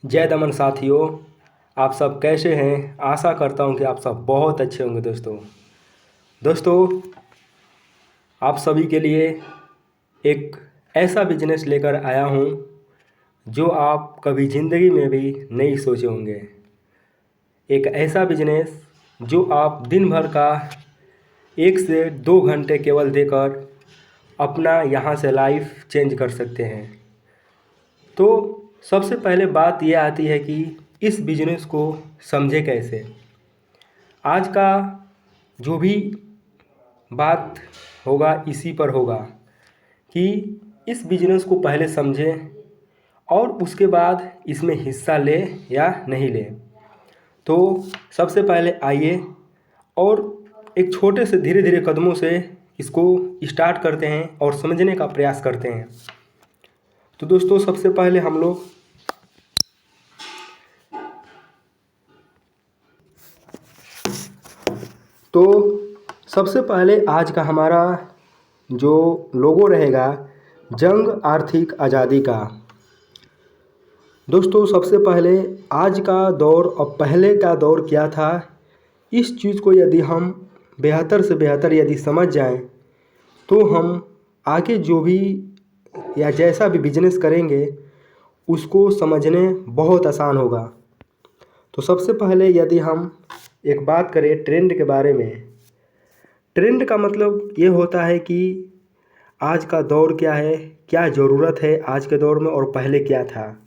जय दमन साथियों, आप सब कैसे हैं। आशा करता हूं कि आप सब बहुत अच्छे होंगे। दोस्तों आप सभी के लिए एक ऐसा बिजनेस लेकर आया हूं जो आप कभी ज़िंदगी में भी नहीं सोचे होंगे। एक ऐसा बिजनेस जो आप दिन भर का 1 से 2 घंटे केवल देकर अपना यहाँ से लाइफ चेंज कर सकते हैं। तो सबसे पहले बात यह आती है कि इस बिजनेस को समझे कैसे। आज का जो भी बात होगा इसी पर होगा कि इस बिजनेस को पहले समझें और उसके बाद इसमें हिस्सा ले या नहीं ले। तो सबसे पहले आइए और एक छोटे से धीरे धीरे कदमों से इसको स्टार्ट करते हैं और समझने का प्रयास करते हैं। तो दोस्तों सबसे पहले हम लोग आज का हमारा जो लोगो रहेगा जंग आर्थिक आज़ादी का। दोस्तों सबसे पहले आज का दौर और पहले का दौर क्या था, इस चीज़ को यदि हम बेहतर से बेहतर यदि समझ जाएं तो हम आगे जो भी या जैसा भी बिजनेस करेंगे उसको समझने बहुत आसान होगा। तो सबसे पहले यदि हम एक बात करें ट्रेंड के बारे में, ट्रेंड का मतलब ये होता है कि आज का दौर क्या है, क्या ज़रूरत है आज के दौर में और पहले क्या था।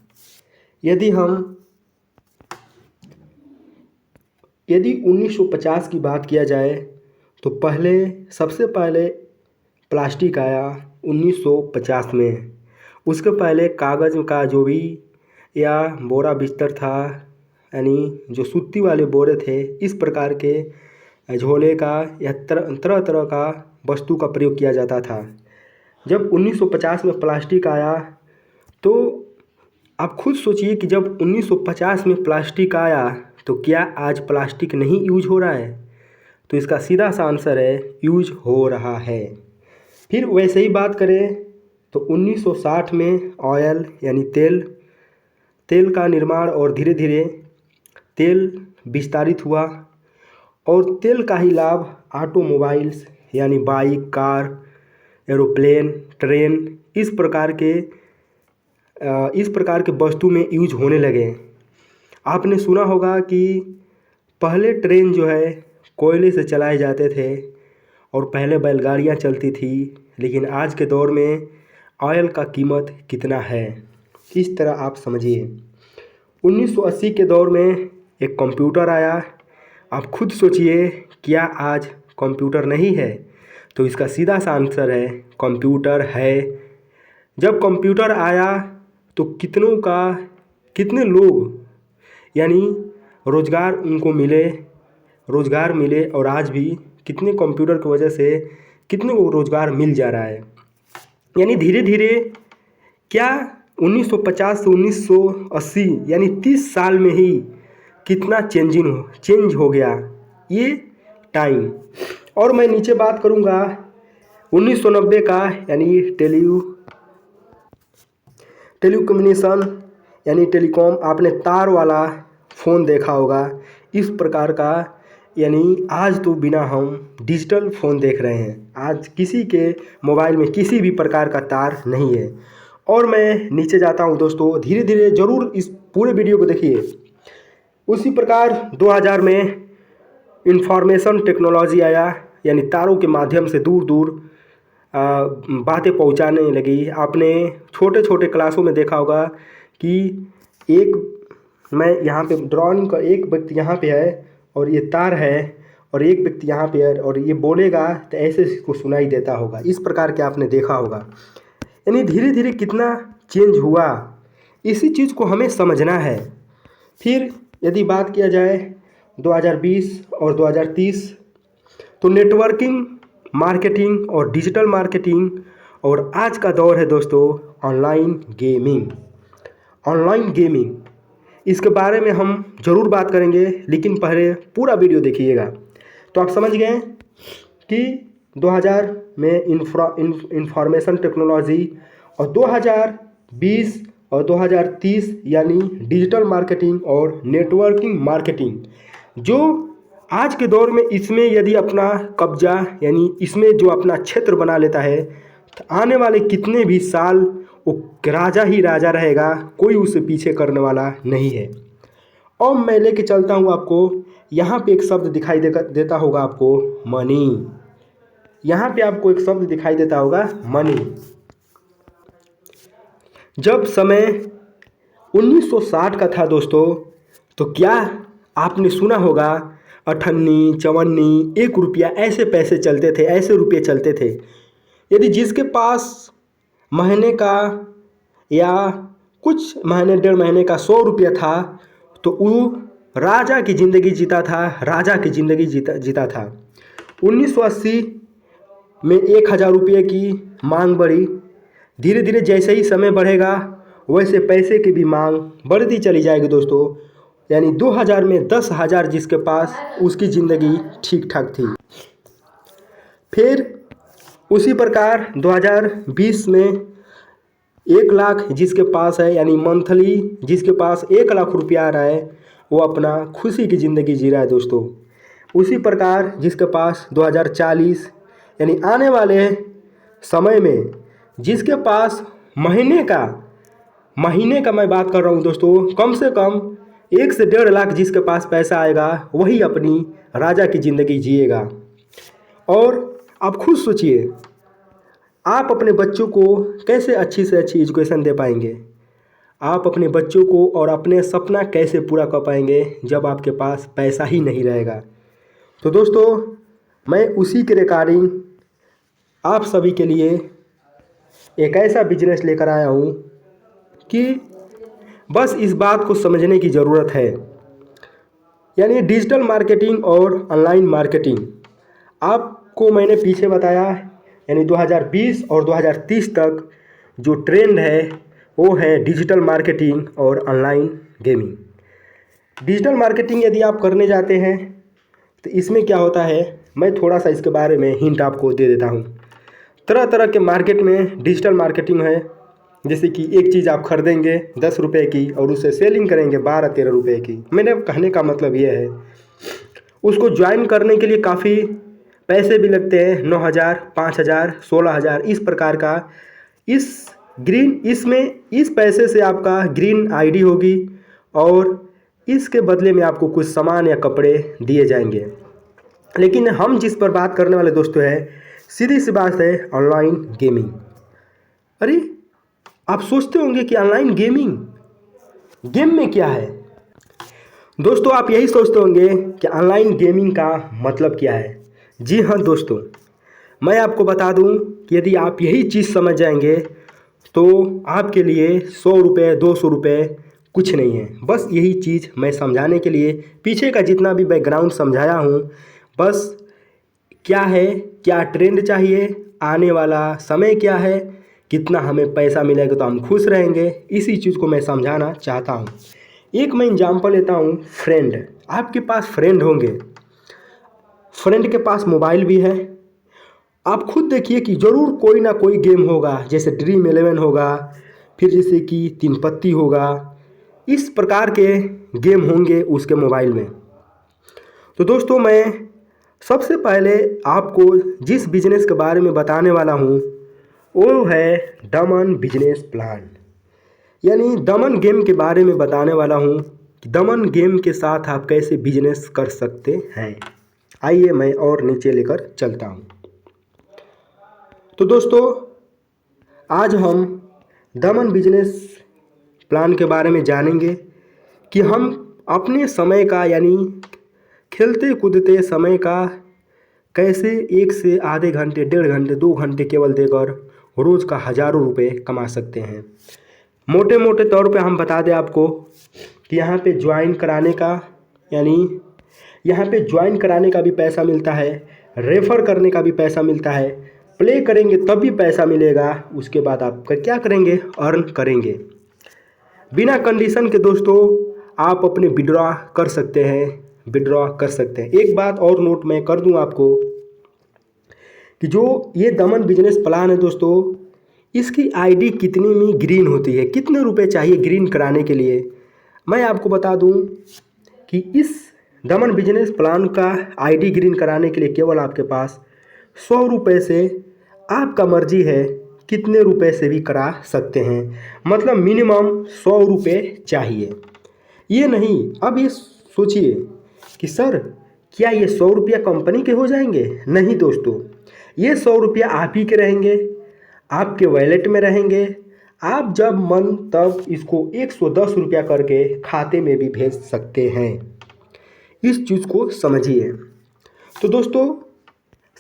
यदि 1950 की बात किया जाए तो सबसे पहले प्लास्टिक आया 1950 में। उसके पहले कागज़ का जो भी या बोरा बिस्तर था, यानी जो सूती वाले बोरे थे, इस प्रकार के झोले का या तरह तरह का वस्तु का प्रयोग किया जाता था। जब 1950 में प्लास्टिक आया तो आप खुद सोचिए कि जब 1950 में प्लास्टिक आया तो क्या आज प्लास्टिक नहीं यूज हो रहा है? तो इसका सीधा सा आंसर है यूज हो रहा है। फिर वैसे ही बात करें तो 1960 में ऑयल यानी तेल का निर्माण और धीरे धीरे तेल विस्तारित हुआ और तेल का ही लाभ ऑटोमोबाइल्स यानी बाइक, कार, एरोप्लेन, ट्रेन इस प्रकार के वस्तु में यूज होने लगे। आपने सुना होगा कि पहले ट्रेन जो है कोयले से चलाए जाते थे और पहले बैलगाड़ियाँ चलती थी, लेकिन आज के दौर में ऑयल का कीमत कितना है, इस तरह आप समझिए। 1980 के दौर में एक कंप्यूटर आया। आप खुद सोचिए क्या आज कंप्यूटर नहीं है? तो इसका सीधा सा आंसर है कंप्यूटर है। जब कंप्यूटर आया तो कितने लोग यानी रोज़गार मिले और आज भी कितने कंप्यूटर की वजह से कितने को रोज़गार मिल जा रहा है। यानी धीरे धीरे क्या 1950 से 1980 यानी 30 साल में ही कितना चेंज हो गया ये टाइम। और मैं नीचे बात करूँगा 1990 का, यानी टेलीकम्युनिकेशन यानी टेलीकॉम। आपने तार वाला फ़ोन देखा होगा इस प्रकार का, यानी आज तो बिना हम डिजिटल फ़ोन देख रहे हैं। आज किसी के मोबाइल में किसी भी प्रकार का तार नहीं है। और मैं नीचे जाता हूँ दोस्तों, धीरे धीरे ज़रूर इस पूरे वीडियो को देखिए। उसी प्रकार 2000 में इंफॉर्मेशन टेक्नोलॉजी आया, यानी तारों के माध्यम से दूर दूर बातें पहुंचाने लगी। आपने छोटे छोटे क्लासों में देखा होगा कि मैं यहाँ पे ड्राइंग का एक व्यक्ति यहाँ पे है और ये तार है और एक व्यक्ति यहाँ पे है और ये बोलेगा तो ऐसे इसको सुनाई देता होगा। इस प्रकार के आपने देखा होगा। यानी धीरे धीरे कितना चेंज हुआ, इसी चीज़ को हमें समझना है। फिर यदि बात किया जाए 2020 और 2030 तो नेटवर्किंग मार्केटिंग और डिजिटल मार्केटिंग और आज का दौर है दोस्तों ऑनलाइन गेमिंग। इसके बारे में हम ज़रूर बात करेंगे, लेकिन पहले पूरा वीडियो देखिएगा। तो आप समझ गए कि 2000 में इंफॉर्मेशन टेक्नोलॉजी और 2020 और 2030 यानी डिजिटल मार्केटिंग और नेटवर्किंग मार्केटिंग। जो आज के दौर में इसमें यदि अपना कब्जा यानी इसमें जो अपना क्षेत्र बना लेता है तो आने वाले कितने भी साल वो राजा ही राजा रहेगा, कोई उसे पीछे करने वाला नहीं है। और मैं लेके चलता हूँ आपको, यहाँ पे एक शब्द दिखाई देता होगा आपको, मनी। यहाँ पे आपको एक शब्द दिखाई देता होगा, मनी। जब समय 1960 का था दोस्तों, तो क्या आपने सुना होगा अठन्नी, चवन्नी, 1 रुपया ऐसे पैसे चलते थे, ऐसे रुपये चलते थे। यदि जिसके पास महीने का या कुछ महीने 1.5 महीने का 100 रुपया था तो वो राजा की ज़िंदगी जीता था, राजा की ज़िंदगी जीता था। 1980 में 1000 रुपये की मांग बढ़ी। धीरे धीरे जैसे ही समय बढ़ेगा वैसे पैसे की भी मांग बढ़ती चली जाएगी दोस्तों। यानी 2000 में 10,000 जिसके पास, उसकी ज़िंदगी ठीक ठाक थी। फिर उसी प्रकार 2020 में 1 लाख जिसके पास है, यानी मंथली जिसके पास 1 लाख रुपया आ रहा है, वो अपना खुशी की ज़िंदगी जी रहा है दोस्तों। उसी प्रकार जिसके पास 2040 यानी आने वाले समय में जिसके पास महीने का मैं बात कर रहा हूँ दोस्तों, कम से कम 1 से 1.5 लाख जिसके पास पैसा आएगा वही अपनी राजा की ज़िंदगी जिएगा। और आप खुद सोचिए, आप अपने बच्चों को कैसे अच्छी से अच्छी एजुकेशन दे पाएंगे, आप अपने बच्चों को और अपने सपना कैसे पूरा कर पाएंगे जब आपके पास पैसा ही नहीं रहेगा। तो दोस्तों, मैं उसी के रिगार्डिंग आप सभी के लिए एक ऐसा बिजनेस लेकर आया हूँ कि बस इस बात को समझने की ज़रूरत है, यानी डिजिटल मार्केटिंग और ऑनलाइन मार्केटिंग। आपको मैंने पीछे बताया, यानी 2020 और 2030 तक जो ट्रेंड है वो है डिजिटल मार्केटिंग और ऑनलाइन गेमिंग। डिजिटल मार्केटिंग यदि आप करने जाते हैं तो इसमें क्या होता है, मैं थोड़ा सा इसके बारे में हिंट आपको दे देता हूँ। तरह तरह के मार्केट में डिजिटल मार्केटिंग है। जैसे कि एक चीज़ आप खरीदेंगे 10 रुपये की और उसे सेलिंग करेंगे 12-13 रुपये की। मेरे कहने का मतलब ये है, उसको ज्वाइन करने के लिए काफ़ी पैसे भी लगते हैं, 9,000, 5,000, 16,000 इस प्रकार का। इस पैसे से आपका ग्रीन आईडी होगी और इसके बदले में आपको कुछ सामान या कपड़े दिए जाएंगे। लेकिन हम जिस पर बात करने वाले दोस्तों है, सीधी सी बात है, ऑनलाइन गेमिंग। अरे आप सोचते होंगे कि ऑनलाइन गेम में क्या है दोस्तों, आप यही सोचते होंगे कि ऑनलाइन गेमिंग का मतलब क्या है। जी हाँ दोस्तों, मैं आपको बता दूं कि यदि आप यही चीज़ समझ जाएंगे तो आपके लिए 100 रुपये 200 रुपये कुछ नहीं है। बस यही चीज़ मैं समझाने के लिए पीछे का जितना भी बैकग्राउंड समझाया हूँ, बस क्या है, क्या ट्रेंड चाहिए, आने वाला समय क्या है, कितना हमें पैसा मिलेगा तो हम खुश रहेंगे, इसी चीज़ को मैं समझाना चाहता हूँ। एक मैं एग्जांपल लेता हूँ, फ्रेंड। आपके पास फ्रेंड होंगे, फ्रेंड के पास मोबाइल भी है। आप खुद देखिए कि ज़रूर कोई ना कोई गेम होगा, जैसे ड्रीम 11 होगा, फिर जैसे कि 3 पत्ती होगा, इस प्रकार के गेम होंगे उसके मोबाइल में। तो दोस्तों, मैं सबसे पहले आपको जिस बिजनेस के बारे में बताने वाला हूँ वो है दमन बिजनेस प्लान। यानी दमन गेम के बारे में बताने वाला हूँ कि दमन गेम के साथ आप कैसे बिजनेस कर सकते हैं। आइए मैं और नीचे लेकर चलता हूँ। तो दोस्तों, आज हम दमन बिजनेस प्लान के बारे में जानेंगे कि हम अपने समय का, यानी खेलते कूदते समय का कैसे 1 से आधे घंटे, 1.5 घंटे, 2 घंटे केवल देकर रोज़ का हज़ारों रुपए कमा सकते हैं। मोटे मोटे तौर पे हम बता दें आपको कि यहाँ पे ज्वाइन कराने का, यानी यहाँ पे ज्वाइन कराने का भी पैसा मिलता है, रेफ़र करने का भी पैसा मिलता है, प्ले करेंगे तब भी पैसा मिलेगा, उसके बाद आप क्या करेंगे, अर्न करेंगे। बिना कंडीशन के दोस्तों आप अपने विड्रॉ कर सकते हैं, एक बात और नोट मैं कर दूं आपको कि जो ये दमन बिजनेस प्लान है दोस्तों, इसकी आईडी कितने में ग्रीन होती है, कितने रुपए चाहिए ग्रीन कराने के लिए। मैं आपको बता दूं कि इस दमन बिजनेस प्लान का आईडी ग्रीन कराने के लिए केवल आपके पास 100 रुपये से, आपका मर्जी है कितने रुपए से भी करा सकते हैं, मतलब मिनिमम 100 रुपये चाहिए। ये नहीं, अब ये सोचिए कि सर क्या ये 100 रुपया कंपनी के हो जाएंगे? नहीं दोस्तों, ये 100 रुपया आप ही के रहेंगे, आपके वॉलेट में रहेंगे। आप जब मन तब इसको 110 रुपया करके खाते में भी भेज सकते हैं। इस चीज़ को समझिए। तो दोस्तों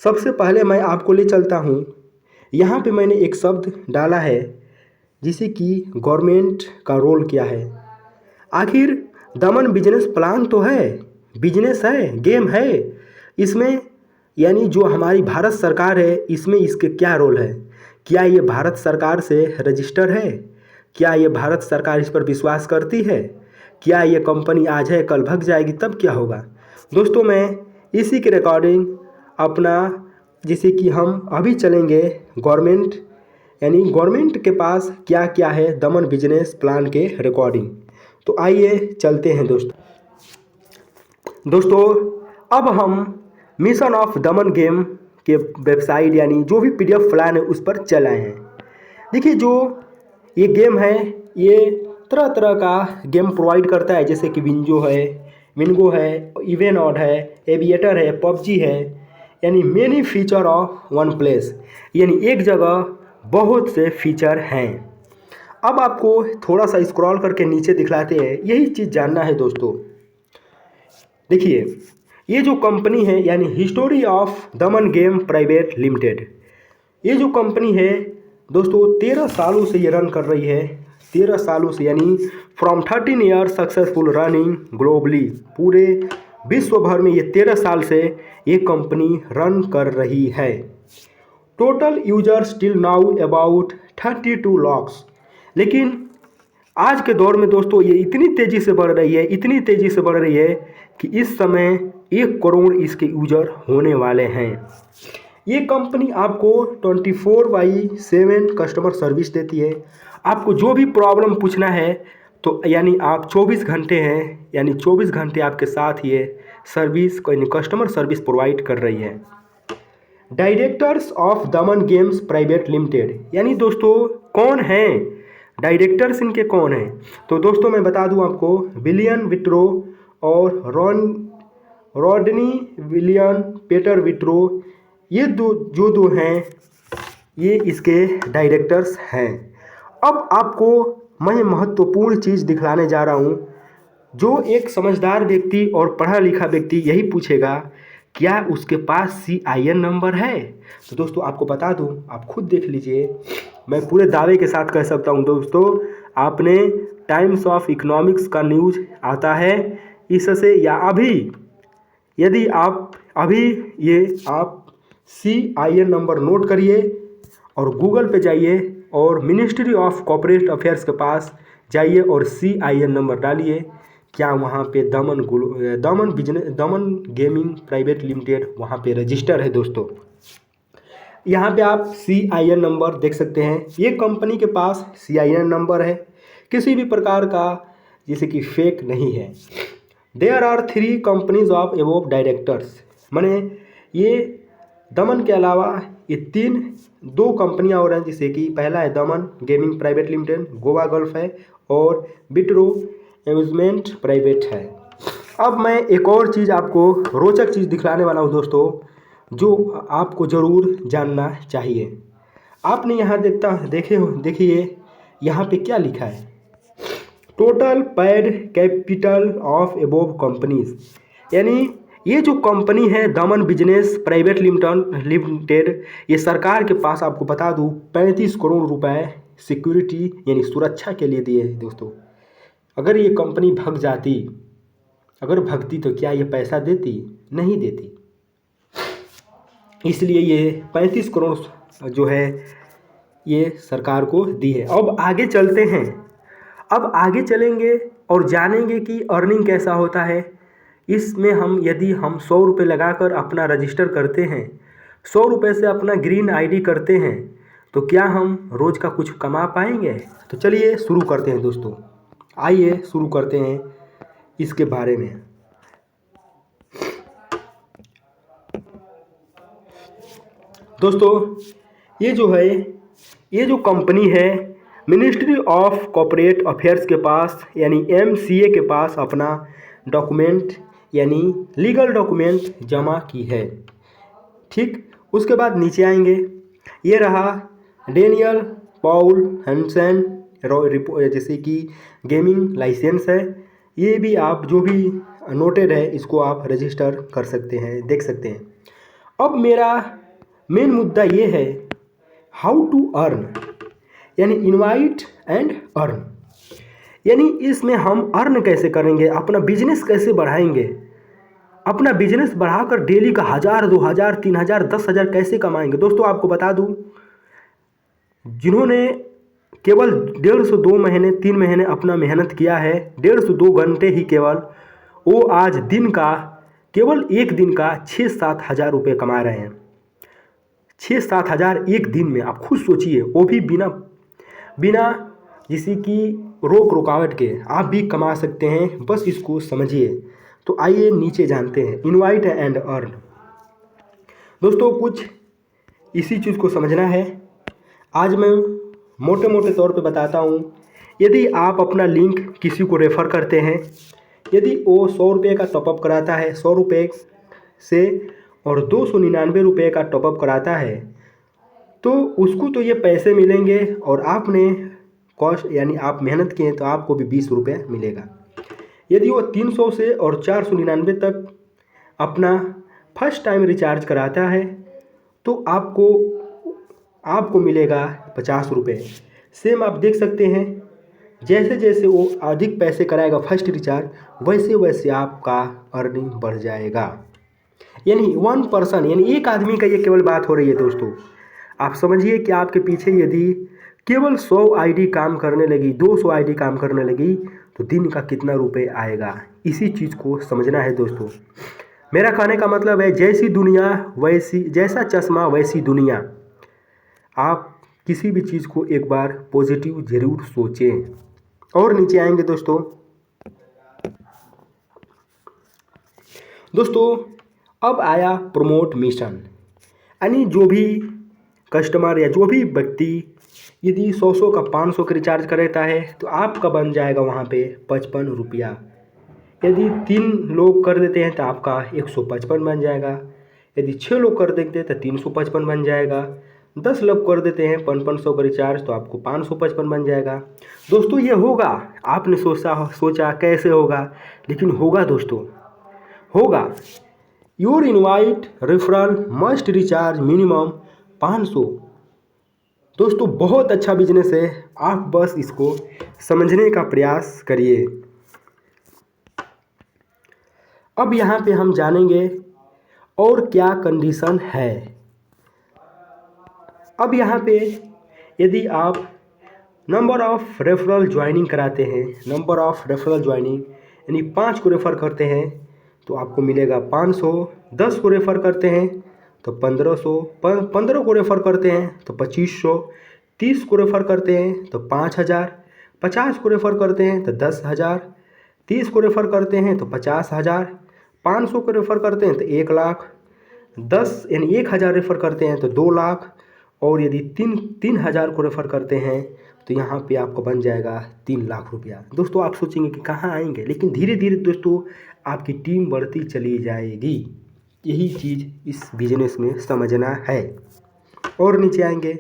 सबसे पहले मैं आपको ले चलता हूँ, यहाँ पे मैंने एक शब्द डाला है जिसे कि गवर्नमेंट का रोल क्या है। आखिर दमन बिजनेस प्लान तो है, बिजनेस है, गेम है, इसमें यानी जो हमारी भारत सरकार है इसमें इसके क्या रोल है? क्या ये भारत सरकार से रजिस्टर है? क्या ये भारत सरकार इस पर विश्वास करती है? क्या ये कंपनी आज है कल भग जाएगी तब क्या होगा? दोस्तों मैं इसी के रिकॉर्डिंग अपना, जैसे कि हम अभी चलेंगे गवर्नमेंट, यानी गवर्नमेंट के पास क्या क्या है दमन बिजनेस प्लान के रिकॉर्डिंग। तो आइए चलते हैं दोस्तों अब हम मिशन ऑफ दमन गेम के वेबसाइट यानी जो भी PDF प्लान है उस पर चल आए हैं। देखिए जो ये गेम है ये तरह तरह का गेम प्रोवाइड करता है, जैसे कि विंगो है, इवेन ऑड है, एविएटर है, PUBG है, यानी many feature of one place, यानी एक जगह बहुत से फीचर हैं। अब आपको थोड़ा सा स्क्रॉल करके नीचे दिखलाते हैं, यही चीज़ जानना है दोस्तों। देखिए ये जो कंपनी है यानी history of Daman game private limited, ये जो कंपनी है दोस्तों 13 सालों से ये रन कर रही है, 13 सालों से, यानी from 13 year successful running globally, पूरे विश्व भर में ये 13 साल से ये कंपनी रन कर रही है। Total users till now about 32 lakh. लेकिन आज के दौर में दोस्तों ये इतनी तेज़ी से बढ़ रही है, इतनी तेज़ी से बढ़ रही है कि इस समय 1 करोड़ इसके यूजर होने वाले हैं। ये कंपनी आपको 24/7 कस्टमर सर्विस देती है। आपको जो भी प्रॉब्लम पूछना है तो यानी आप 24 घंटे हैं, यानी 24 घंटे आपके साथ ये सर्विस यानी कस्टमर सर्विस प्रोवाइड कर रही है। Directors of Daman games private limited, यानी दोस्तों कौन हैं डायरेक्टर्स, इनके कौन हैं? तो दोस्तों मैं बता दूं आपको, विलियन विट्रो और रॉडनी विलियन पीटर विट्रो, ये दो हैं, ये इसके डायरेक्टर्स हैं। अब आपको मैं महत्वपूर्ण चीज़ दिखलाने जा रहा हूँ, जो एक समझदार व्यक्ति और पढ़ा लिखा व्यक्ति यही पूछेगा, क्या उसके पास CIN नंबर है? तो दोस्तों आपको बता दूं, आप खुद देख लीजिए, मैं पूरे दावे के साथ कह सकता हूं दोस्तों, आपने टाइम्स ऑफ इकोनॉमिक्स का न्यूज़ आता है इससे, या अभी यदि आप अभी ये आप CIN नंबर नोट करिए और गूगल पे जाइए और मिनिस्ट्री ऑफ कॉर्पोरेट अफेयर्स के पास जाइए और CIN नंबर डालिए, क्या वहाँ पे दमन गेमिंग प्राइवेट लिमिटेड वहाँ पे रजिस्टर है दोस्तों। यहाँ पे आप CIN नंबर देख सकते हैं, ये कंपनी के पास CIN नंबर है, किसी भी प्रकार का जैसे कि फेक नहीं है। There are 3 companies of above directors, माने ये दमन के अलावा ये 2 कंपनियाँ और हैं, जैसे कि पहला है दमन gaming private limited, Goa gulf है, और विट्रो एम्यूजमेंट प्राइवेट है। अब मैं एक और चीज़ आपको रोचक चीज़ दिखलाने वाला हूँ दोस्तों, जो आपको ज़रूर जानना चाहिए। आपने यहाँ देखिए यहाँ पे क्या लिखा है, total paid capital of above companies, यानी ये जो कंपनी है दमन बिजनेस प्राइवेट लिमिटेड, ये सरकार के पास आपको बता दूँ 35 करोड़ रुपए सिक्योरिटी यानी सुरक्षा के लिए दिए हैं दोस्तों। अगर ये कंपनी भग जाती, अगर भगती तो क्या ये पैसा देती? नहीं देती। इसलिए ये 35 करोड़ जो है ये सरकार को दी है। अब आगे चलते हैं, अब आगे चलेंगे और जानेंगे कि अर्निंग कैसा होता है। इसमें हम यदि हम 100 रुपये लगाकर अपना रजिस्टर करते हैं, 100 रुपये से अपना ग्रीन आईडी करते हैं, तो क्या हम रोज़ का कुछ कमा पाएंगे? तो चलिए शुरू करते हैं दोस्तों, आइए शुरू करते हैं इसके बारे में। दोस्तों ये जो कंपनी है, मिनिस्ट्री ऑफ कॉर्पोरेट अफेयर्स के पास यानी MCA के पास अपना डॉक्यूमेंट यानी लीगल डॉक्यूमेंट जमा की है। ठीक, उसके बाद नीचे आएंगे, ये रहा डेनियल पॉल हैंसन जैसे कि गेमिंग लाइसेंस है। ये भी आप जो भी नोटेड है इसको आप रजिस्टर कर सकते हैं, देख सकते हैं। अब मेरा मेन मुद्दा ये है, हाउ टू अर्न यानी इनवाइट एंड अर्न, यानी इसमें हम अर्न कैसे करेंगे, अपना बिजनेस कैसे बढ़ाएंगे, अपना बिजनेस बढ़ाकर डेली का 1000, 2000, 3000, 10,000 कैसे कमाएंगे। दोस्तों आपको बता दूं, जिन्होंने केवल 1.5 से 2 महीने 3 महीने अपना मेहनत किया है, 1.5 से 2 घंटे ही केवल, वो आज दिन का केवल एक दिन का 6-7 हज़ार रुपये कमा रहे हैं। 6-7 हज़ार एक दिन में, आप खुद सोचिए, वो भी बिना किसी की रोक रुकावट के आप भी कमा सकते हैं, बस इसको समझिए। तो आइए नीचे जानते हैं इनवाइट एंड अर्न। दोस्तों कुछ इसी चीज़ को समझना है। आज मैं मोटे मोटे तौर पे बताता हूँ। यदि आप अपना लिंक किसी को रेफ़र करते हैं, यदि वो 100 रुपये का टॉपअप कराता है 100 रुपये से, और 299 रुपये का टॉपअप कराता है, तो उसको तो ये पैसे मिलेंगे, और आपने कॉस्ट यानी आप मेहनत किए तो आपको भी 20 रुपये मिलेगा। यदि वो 300 से और 499 तक अपना फर्स्ट टाइम रिचार्ज कराता है तो आपको मिलेगा 50 रुपये। सेम आप देख सकते हैं, जैसे जैसे वो अधिक पैसे कराएगा फर्स्ट रिचार्ज, वैसे वैसे आपका अर्निंग बढ़ जाएगा। यानी 1 पर्सन यानी एक आदमी का ये केवल बात हो रही है दोस्तों। आप समझिए कि आपके पीछे यदि केवल 100 आईडी काम करने लगी, 200 आईडी काम करने लगी, तो दिन का कितना रुपए आएगा, इसी चीज़ को समझना है दोस्तों। मेरा कहने का मतलब है, जैसी दुनिया वैसी, जैसा चश्मा वैसी दुनिया। आप किसी भी चीज़ को एक बार पॉजिटिव ज़रूर सोचें। और नीचे आएंगे दोस्तों अब आया प्रमोट मिशन, यानी जो भी कस्टमर या जो भी व्यक्ति यदि 100 का 500 का रिचार्ज करता है तो आपका बन जाएगा वहाँ पे 55 रुपया। यदि 3 लोग कर देते हैं तो आपका 155 बन जाएगा। यदि 6 लोग कर देते हैं तो 355 बन जाएगा। 10 लोग कर देते हैं 500 का रिचार्ज तो आपको 555 बन जाएगा। दोस्तों ये होगा, आपने सोचा कैसे होगा, लेकिन होगा दोस्तों, होगा। Your invite referral must recharge minimum 500। दोस्तों बहुत अच्छा बिजनेस है, आप बस इसको समझने का प्रयास करिए। अब यहाँ पे हम जानेंगे और क्या कंडीशन है। अब यहाँ पे यदि आप नंबर ऑफ़ रेफरल ज्वाइनिंग कराते हैं, नंबर ऑफ़ रेफरल ज्वाइनिंग यानी 5 को रेफ़र करते हैं तो आपको मिलेगा 500, 10 को रेफ़र करते हैं तो 1500, 15 को रेफ़र करते हैं तो 2500, 30 को रेफ़र करते हैं तो 5000, 50 को रेफ़र करते हैं तो 10,000, 30 को रेफ़र करते हैं तो 50,000, 500 को रेफ़र करते हैं तो 1 लाख, 10 यानी 1000 रेफ़र करते हैं तो 2 लाख, और यदि 3,000 को रेफ़र करते हैं तो यहाँ पे आपको बन जाएगा 3 लाख रुपया। दोस्तों आप सोचेंगे कि कहाँ आएंगे, लेकिन धीरे धीरे दोस्तों आपकी टीम बढ़ती चली जाएगी। यही चीज़ इस बिजनेस में समझना है। और नीचे आएंगे,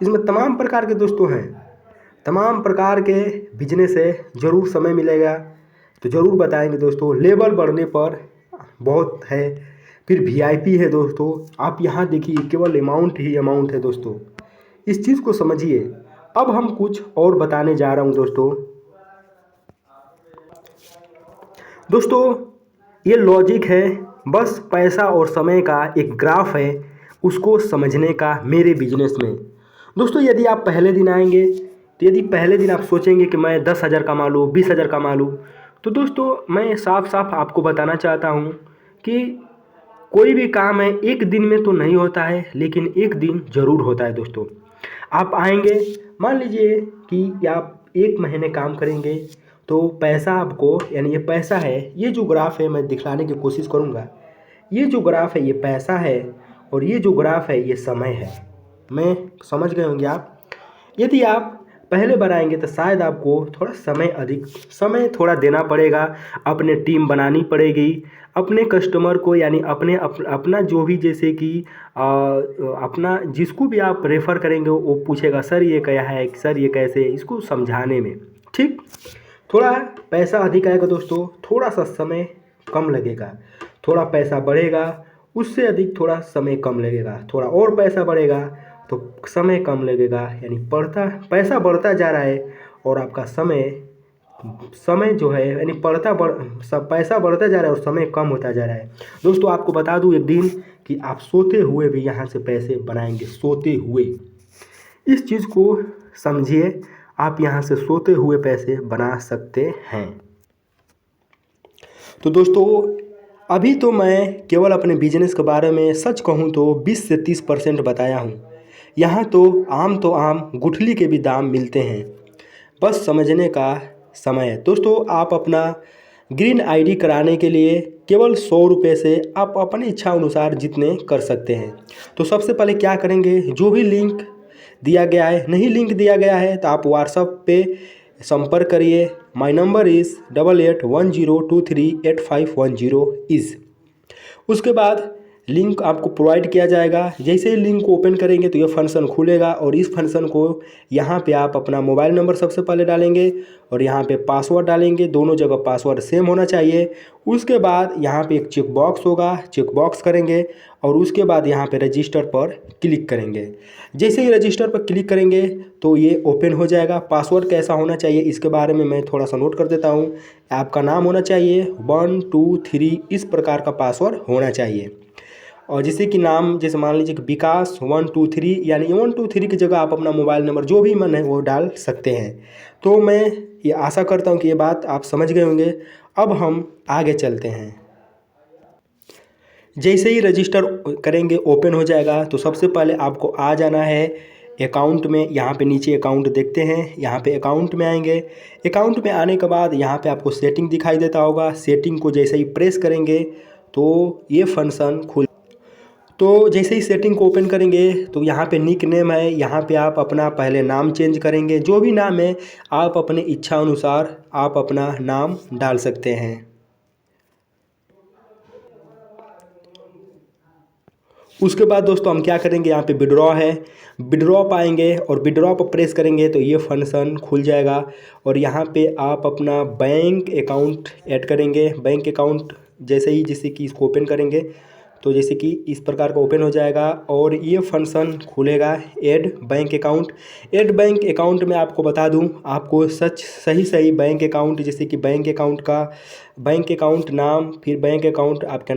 इसमें तमाम प्रकार के दोस्तों हैं, तमाम प्रकार के बिजनेस है। ज़रूर समय मिलेगा तो ज़रूर बताएंगे दोस्तों। लेवल बढ़ने पर बहुत है, फिर VIP है दोस्तों। आप यहाँ देखिए केवल अमाउंट ही अमाउंट है दोस्तों, इस चीज़ को समझिए। अब हम कुछ और बताने जा रहा हूँ दोस्तों ये लॉजिक है, बस पैसा और समय का एक ग्राफ है, उसको समझने का मेरे बिजनेस में। दोस्तों यदि आप पहले दिन आएंगे तो यदि पहले दिन आप सोचेंगे कि मैं 10,000 कमा लूँ, 20,000 कमा लूँ, तो दोस्तों मैं साफ साफ आपको बताना चाहता हूँ कि कोई भी काम है एक दिन में तो नहीं होता है, लेकिन एक दिन ज़रूर होता है दोस्तों। आप आएंगे, मान लीजिए कि आप 1 महीने काम करेंगे तो पैसा आपको, यानी ये पैसा है, ये जो ग्राफ है मैं दिखलाने की कोशिश करूँगा। ये जो ग्राफ है ये पैसा है और ये जो ग्राफ है ये समय है। मैं समझ गए होंगे आप। यदि आप पहले बनाएंगे तो शायद आपको थोड़ा समय थोड़ा देना पड़ेगा, अपने टीम बनानी पड़ेगी, अपने कस्टमर को, यानी अपना जो भी, जैसे कि अपना जिसको भी आप रेफ़र करेंगे वो पूछेगा सर ये क्या है, सर ये कैसे है, इसको समझाने में। ठीक, थोड़ा पैसा अधिक आएगा दोस्तों, थोड़ा सा समय कम लगेगा। थोड़ा पैसा बढ़ेगा उससे अधिक थोड़ा समय कम लगेगा, थोड़ा और पैसा बढ़ेगा तो समय कम लगेगा, यानी पैसा बढ़ता जा रहा है और आपका समय जो है, यानी पैसा बढ़ता जा रहा है और समय कम होता जा रहा है। दोस्तों आपको बता दूं एक दिन कि आप सोते हुए भी यहाँ से पैसे बनाएंगे, सोते हुए। इस चीज़ को समझिए, आप यहाँ से सोते हुए पैसे बना सकते हैं। तो दोस्तों अभी तो मैं केवल अपने बिजनेस के बारे में सच कहूँ तो 20 से 30% बताया हूँ। यहाँ तो आम गुठली के भी दाम मिलते हैं, बस समझने का समय है। दोस्तों आप अपना ग्रीन आईडी कराने के लिए केवल 100 रुपये से आप अपनी इच्छा अनुसार जितने कर सकते हैं। तो सबसे पहले क्या करेंगे, जो भी लिंक दिया गया है, नहीं लिंक दिया गया है तो आप व्हाट्सएप पे संपर्क करिए। My number is 8810238510 is. उसके बाद लिंक आपको प्रोवाइड किया जाएगा। जैसे ही लिंक को ओपन करेंगे तो ये फंक्शन खुलेगा और इस फंक्शन को यहाँ पे आप अपना मोबाइल नंबर सबसे पहले डालेंगे और यहाँ पे पासवर्ड डालेंगे, दोनों जगह पासवर्ड सेम होना चाहिए। उसके बाद यहाँ पे एक चेक बॉक्स होगा, चेक बॉक्स करेंगे और उसके बाद यहाँ पे रजिस्टर पर क्लिक करेंगे। जैसे ही रजिस्टर पर क्लिक करेंगे तो ये ओपन हो जाएगा। पासवर्ड कैसा होना चाहिए इसके बारे में मैं थोड़ा सा नोट कर देता हूँ। आपका नाम होना चाहिए 1 2 3, इस प्रकार का पासवर्ड होना चाहिए। और जैसे कि नाम, जैसे मान लीजिए कि विकास 1 2 3, यानी 1 2 3 की जगह आप अपना मोबाइल नंबर जो भी मन है वो डाल सकते हैं। तो मैं ये आशा करता हूँ कि ये बात आप समझ गए होंगे। अब हम आगे चलते हैं। जैसे ही रजिस्टर करेंगे ओपन हो जाएगा तो सबसे पहले आपको आ जाना है अकाउंट में। यहाँ पे नीचे अकाउंट देखते हैं, यहाँ पे अकाउंट में आएंगे। अकाउंट में आने के बाद यहाँ पे आपको सेटिंग दिखाई देता होगा। सेटिंग को जैसे ही प्रेस करेंगे तो ये फंक्शन तो जैसे ही सेटिंग को ओपन करेंगे तो यहाँ पे निक नेम है, यहाँ पे आप अपना पहले नाम चेंज करेंगे। जो भी नाम है आप अपने इच्छा अनुसार आप अपना नाम डाल सकते हैं। उसके बाद दोस्तों हम क्या करेंगे, यहाँ पे विड्रॉ है, विड्रॉ पाएंगे और विड्रॉ पर प्रेस करेंगे तो ये फंक्शन खुल जाएगा और यहाँ पे आप अपना बैंक अकाउंट ऐड करेंगे। बैंक अकाउंट जैसे कि इसको ओपन करेंगे तो जैसे कि इस प्रकार का ओपन हो जाएगा और ये फंक्शन खुलेगा add bank account. Add bank account में आपको बता दूं, आपको सही बैंक अकाउंट, जैसे कि बैंक अकाउंट नाम, फिर बैंक अकाउंट आपके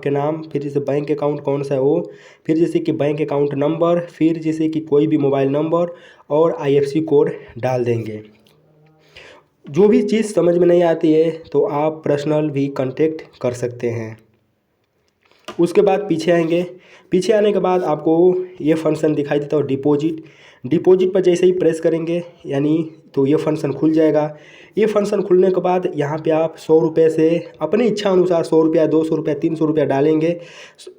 नाम, फिर जैसे बैंक अकाउंट कौन सा है वो, फिर जैसे कि बैंक अकाउंट नंबर, फिर जैसे कि कोई भी मोबाइल नंबर और IFSC कोड डाल देंगे। जो भी चीज़ समझ में नहीं आती है तो आप पर्सनल भी कांटेक्ट कर सकते हैं। उसके बाद पीछे आएंगे। पीछे आने के बाद आपको ये फंक्शन दिखाई देता है डिपॉजिट पर जैसे ही प्रेस करेंगे यानी तो ये फंक्शन खुल जाएगा। ये फंक्शन खुलने के बाद यहाँ पे आप 100 रुपये से अपनी इच्छा अनुसार 100 रुपया, 200 रुपया, 300 रुपया डालेंगे।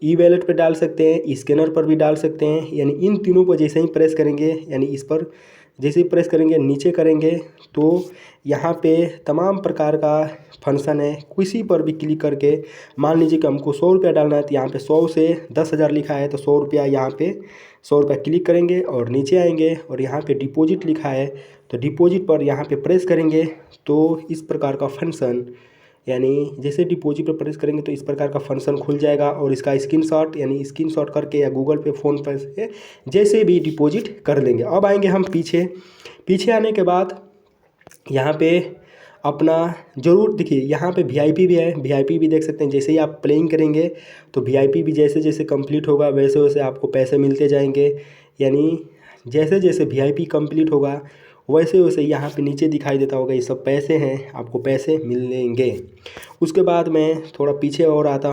ई-वॉलेट पे डाल सकते हैं, स्कैनर पर भी डाल सकते हैं। यानी इन तीनों पर जैसे ही प्रेस करेंगे, यानी इस पर जैसे ही प्रेस करेंगे नीचे करेंगे तो यहाँ पे तमाम प्रकार का फंक्शन है। किसी पर भी क्लिक करके मान लीजिए कि हमको 100 रुपया डालना है तो यहाँ पे 100 से 10,000 लिखा है तो 100 रुपया, यहाँ पे 100 रुपया क्लिक करेंगे और नीचे आएंगे और यहाँ पे डिपॉजिट लिखा है तो डिपॉजिट पर यहाँ पे प्रेस करेंगे तो इस प्रकार का फंक्शन, यानी जैसे डिपॉजिट पर प्रेस करेंगे तो इस प्रकार का फंक्शन खुल जाएगा और इसका स्क्रीनशॉट करके या गूगल पे, फ़ोन पे से जैसे भी डिपॉजिट कर लेंगे। अब आएंगे हम पीछे आने के बाद यहाँ पे अपना ज़रूर देखिए, यहाँ पे VIP भी है, VIP भी देख सकते हैं। जैसे ही आप प्लेइंग करेंगे तो VIP भी जैसे जैसे कंप्लीट होगा वैसे वैसे आपको पैसे मिलते जाएंगे। यानी जैसे जैसे VIP कंप्लीट होगा वैसे वैसे यहाँ पे नीचे दिखाई देता होगा ये सब पैसे हैं, आपको पैसे मिलेंगे। उसके बाद मैं थोड़ा पीछे और आता